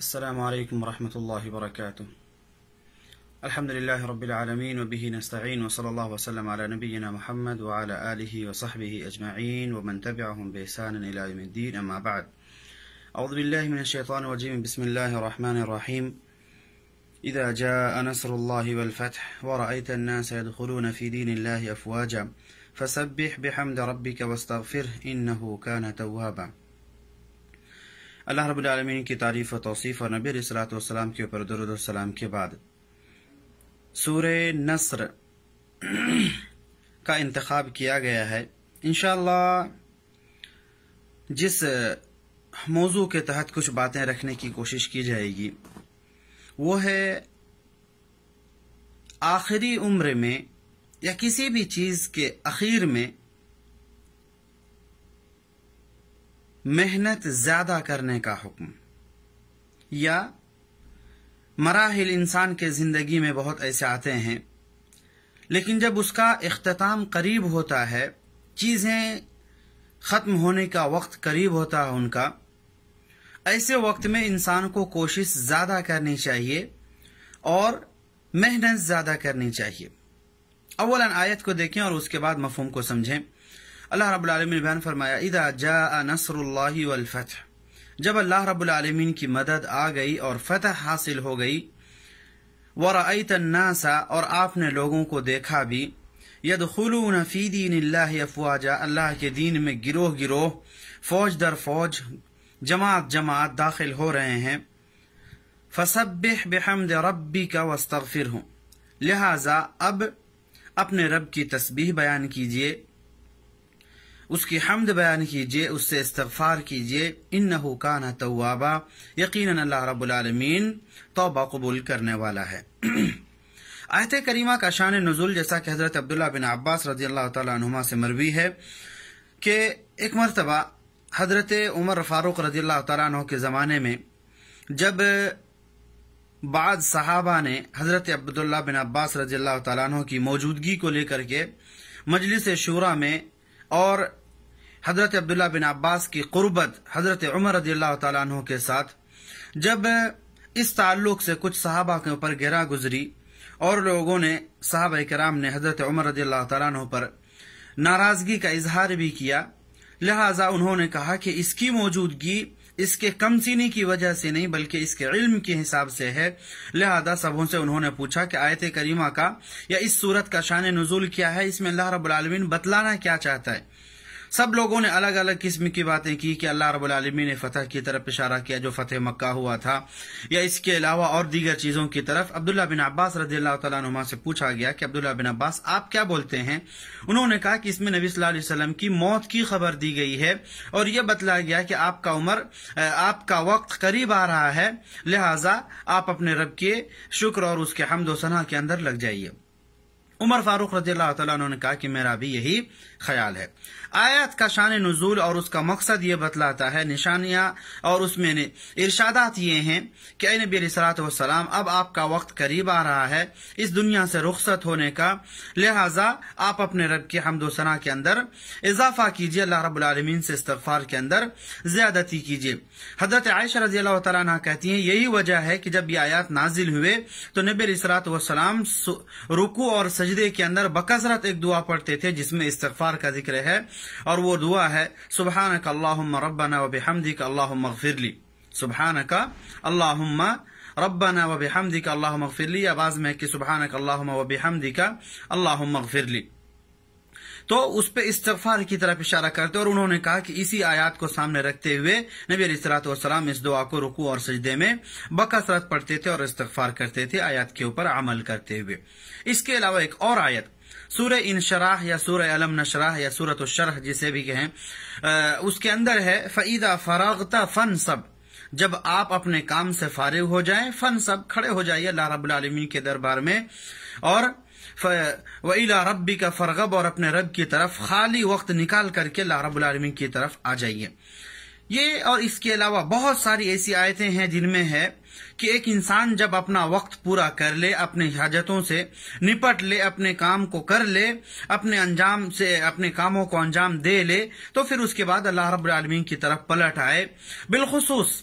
السلام عليكم ورحمة الله وبركاته. الحمد لله رب العالمين وبه نستعين وصلى الله وسلم على نبينا محمد وعلى آله وصحبه أجمعين ومن تبعهم بإحسان إلى يوم الدين. أما بعد، أعوذ بالله من الشيطان الرجيم. بسم الله الرحمن الرحيم. إذا جاء نصر الله والفتح ورأيت الناس يدخلون في دين الله أفواجا فسبح بحمد ربك واستغفره إنه كان توابا. اللہ رب العالمین کی تعریف و توصیف اور نبی علیہ الصلوۃ والسلام کے اوپر درود و سلام کے بعد سورہ نصر کا انتخاب کیا گیا ہے. انشاءاللہ جس موضوع کے تحت کچھ باتیں رکھنے کی کوشش کی جائے گی وہ ہے آخری عمر میں یا کسی بھی چیز کے اخیر میں محنت زیادہ کرنے کا حکم، یا مراحل انسان کے زندگی میں بہت ایسے آتے ہیں لیکن جب اس کا اختتام قریب ہوتا ہے، چیزیں ختم ہونے کا وقت قریب ہوتا ہے ان کا، ایسے وقت میں انسان کو کوشش زیادہ کرنی چاہیے اور محنت زیادہ کرنی چاہیے. اولا آیت کو دیکھیں اور اس کے بعد مفہوم کو سمجھیں. اللہ رب العالمین نے بیان فرمایا اذا جاء نصر اللہ والفتح، جب اللہ رب العالمین کی مدد آ گئی اور فتح حاصل ہو گئی، ورأیت الناس، اور آپ نے لوگوں کو دیکھا بھی، یدخلون فی دین اللہ افواجا، اللہ کے دین میں گروہ گروہ، فوج در فوج، جماعت جماعت داخل ہو رہے ہیں. فسبح بحمد ربک واستغفرہ، لہذا اب اپنے رب کی تسبیح بیان کیجئے، اس کی حمد بیان کیجئے، اس سے استغفار کیجئے. انہ کان توابا، یقیناً اللہ رب العالمین توبہ قبول کرنے والا ہے. آیت کریمہ کا شان نزول جیسا کہ حضرت عبداللہ بن عباس رضی اللہ تعالیٰ عنہما سے مروی ہے کہ ایک مرتبہ حضرت عمر فاروق رضی اللہ تعالیٰ عنہ کے زمانے میں جب بعض صحابہ نے حضرت عبداللہ بن عباس رضی اللہ تعالیٰ عنہ کی موجودگی کو لے کر کے مجلس شورا میں اور حضرت عبداللہ بن عباس کی قربت حضرت عمر رضی اللہ تعالیٰ عنہ کے ساتھ، جب اس تعلق سے کچھ صحابہ کے اوپر گرا گزری اور لوگوں نے، صحابہ کرام نے حضرت عمر رضی اللہ تعالیٰ عنہ پر ناراضگی کا اظہار بھی کیا، لہٰذا انہوں نے کہا کہ اس کی موجودگی اس کے کم سینی کی وجہ سے نہیں بلکہ اس کے علم کے حساب سے ہے. لہذا سبوں سے انہوں نے پوچھا کہ آیت کریمہ کا یا اس صورت کا شان نزول کیا ہے، اس میں اللہ رب العالمین بتلانا کیا چاہتا ہے. سب لوگوں نے الگ الگ قسم کی باتیں کی کہ اللہ رب العالمین نے فتح کی طرف اشارہ کیا جو فتح مکہ ہوا تھا، یا اس کے علاوہ اور دیگر چیزوں کی طرف. عبداللہ بن عباس رضی اللہ تعالیٰ عنہ سے پوچھا گیا کہ عبداللہ بن عباس آپ کیا بولتے ہیں؟ انہوں نے کہا کہ اس میں نبی صلی اللہ علیہ وسلم کی موت کی خبر دی گئی ہے اور یہ بتلایا گیا کہ آپ کا وقت قریب آ رہا ہے، لہٰذا آپ اپنے رب کے شکر اور اس کے حمد و ثنا کے اندر لگ جائیے. عمر فاروق رضی اللہ تعالیٰ عنہ نے کہا کہ میرا بھی یہی خیال ہے. آیات کا شان نزول اور اس کا مقصد یہ بتلاتا ہے، نشانیاں اور اس میں ارشادات یہ ہیں کہ اے نبی علیہ الصلوۃ والسلام، اب آپ کا وقت قریب آ رہا ہے اس دنیا سے رخصت ہونے کا، لہٰذا آپ اپنے رب کی حمد و ثنا کے اندر اضافہ کیجیے، اللہ رب العالمین سے استغفار کے اندر زیادتی کیجیے. حضرت عائشہ رضی اللہ تعالیٰ عنہ کہتی ہیں یہی وجہ ہے کہ جب یہ آیات نازل ہوئے تو نبی علیہ الصلوۃ والسلام رکوع اور سجدے کے اندر بکثرت ایک دعا پڑھتے تھے جس میں استغفار کا ذکر ہے، اور وہ دعا ہے سبحانک اللہم ربنا وبحمدک اللہم اغفر لی. سبحانک اللہم ربنا وبحمدک اللہم اغفر لی، یا بعض میں کہ سبحانک اللہم وبحمدک اللہم اغفر لی. تو اس پہ استغفار کی طرف اشارہ کرتے، اور انہوں نے کہا کہ اسی آیات کو سامنے رکھتے ہوئے نبی علیہ الصلوۃ والسلام اس دعا کو رکوع اور سجدے میں بکثرت پڑھتے تھے اور استغفار کرتے تھے، آیات کے اوپر عمل کرتے ہوئے. اس کے علاوہ ایک اور آیت سورہ انشراح یا سورہ علم نشرح یا سورۃ الشرح جسے بھی کہیں، اس کے اندر ہے فَإِذَا فَرَغْتَ فَانْصَبْ، جب آپ اپنے کام سے فارغ ہو جائیں، فَانْصَبْ، کھڑے ہو جائیے اللہ رب العالمین کے دربار میں، اور وَإِلَىٰ رَبِّكَ فَارْغَب، اور اپنے رب کی طرف خالی وقت نکال کر کے اللہ رب العالمین کی طرف آ جائیے. یہ اور اس کے علاوہ بہت ساری ایسی آیتیں ہیں جن میں ہے کہ ایک انسان جب اپنا وقت پورا کر لے، اپنے حاجتوں سے نپٹ لے، اپنے کام کو کر لے، اپنے کاموں کو انجام دے لے، تو پھر اس کے بعد اللہ رب العالمین کی طرف پلٹ آئے. بالخصوص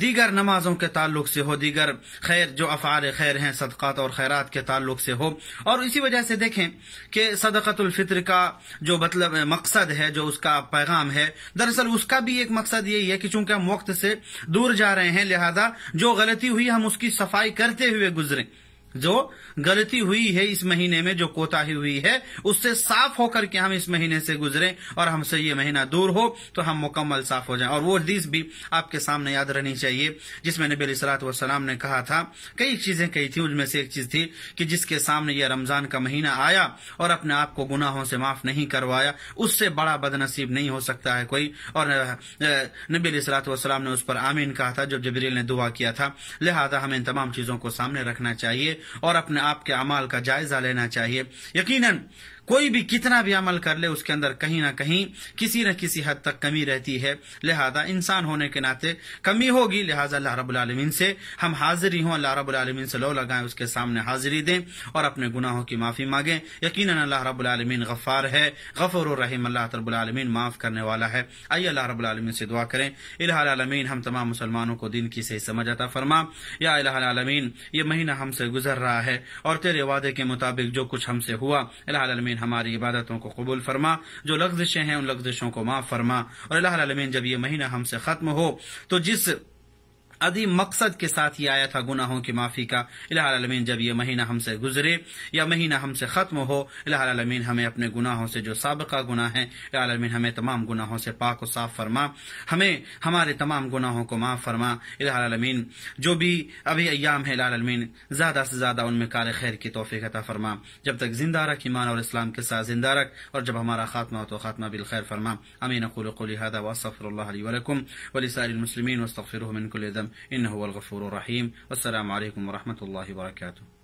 دیگر نمازوں کے تعلق سے ہو، دیگر خیر جو افعال خیر ہیں، صدقات اور خیرات کے تعلق سے ہو. اور اسی وجہ سے دیکھیں کہ صدقۃ الفطر کا جو مطلب مقصد ہے، جو اس کا پیغام ہے، دراصل اس کا بھی ایک مقصد یہی ہے کہ چونکہ ہم وقت سے دور جا رہے ہیں، لہذا جو غلطی ہوئی ہم اس کی صفائی کرتے ہوئے گزریں. جو غلطی ہوئی ہے اس مہینے میں، جو کوتاہی ہوئی ہے، اس سے صاف ہو کر کے ہم اس مہینے سے گزریں اور ہم سے یہ مہینہ دور ہو تو ہم مکمل صاف ہو جائیں. اور وہ حدیث بھی آپ کے سامنے یاد رہنی چاہیے جس میں نبی علیہ الصلوۃ والسلام نے کہا تھا، کئی چیزیں کہی تھی، ان میں سے ایک چیز تھی کہ جس کے سامنے یہ رمضان کا مہینہ آیا اور اپنے آپ کو گناہوں سے معاف نہیں کروایا، اس سے بڑا بد نصیب نہیں ہو سکتا ہے کوئی. اور نبی علیہ الصلوۃ والسلام نے اس پر آمین کہا تھا جب جبریل نے دعا کیا تھا. لہذا ہمیں ان تمام چیزوں کو سامنے رکھنا چاہیے اور اپنے آپ کے اعمال کا جائزہ لینا چاہیے. یقیناً کوئی بھی کتنا بھی عمل کر لے اس کے اندر کہیں نہ کہیں کسی نہ کسی حد تک کمی رہتی ہے. لہذا انسان ہونے کے ناطے کمی ہوگی، لہذا اللہ رب العالمین سے ہم حاضری ہوں، اللہ رب العالمین سے لو لگائیں، اس کے سامنے حاضری دیں اور اپنے گناہوں کی معافی مانگیں. یقیناً اللہ رب العالمین غفار ہے، غفور الرحیم، اللہ رب العالمین معاف کرنے والا ہے. آئیے اللہ رب العالمین سے دعا کریں. الہ العالمین ہم تمام مسلمانوں کو دین کی صحیح سمجھ عطا فرما. یا الہ العالمین یہ مہینہ ہم سے گزر رہا ہے اور تیرے وعدے کے مطابق جو کچھ ہم سے ہوا، الہ العالمین ہماری عبادتوں کو قبول فرما، جو لغزشیں ہیں ان لغزشوں کو معاف فرما. اور الہ العالمین جب یہ مہینہ ہم سے ختم ہو تو جس عظیم مقصد کے ساتھ یہ آیا تھا گناہوں کی معافی کا، الہ العالمین جب یہ مہینہ ہم سے گزرے یا مہینہ ہم سے ختم ہو، الہ العالمین ہمیں اپنے گناہوں سے جو سابقہ گناہ ہیں، الہ العالمین ہمیں تمام گناہوں سے پاک و صاف فرما، ہمیں ہمارے تمام گناہوں کو معاف فرما. الہ العالمین جو بھی ابھی ایام ہے، الہ العالمین زیادہ سے زیادہ ان میں کار خیر کی توفیق عطا فرما. جب تک زندہ رکھ ایمان اور اسلام کے ساتھ زندہ رکھ، اور جب ہمارا خاتمہ ہو تو خاتمہ بالخیر فرما. امین. اقول قولی ھذا واستغفر اللہ لی ولکم ولسائر المسلمین واستغفروہ من کل ذنب انه هو الغفور الرحیم. والسلام علیکم ورحمۃ اللہ وبرکاتہ.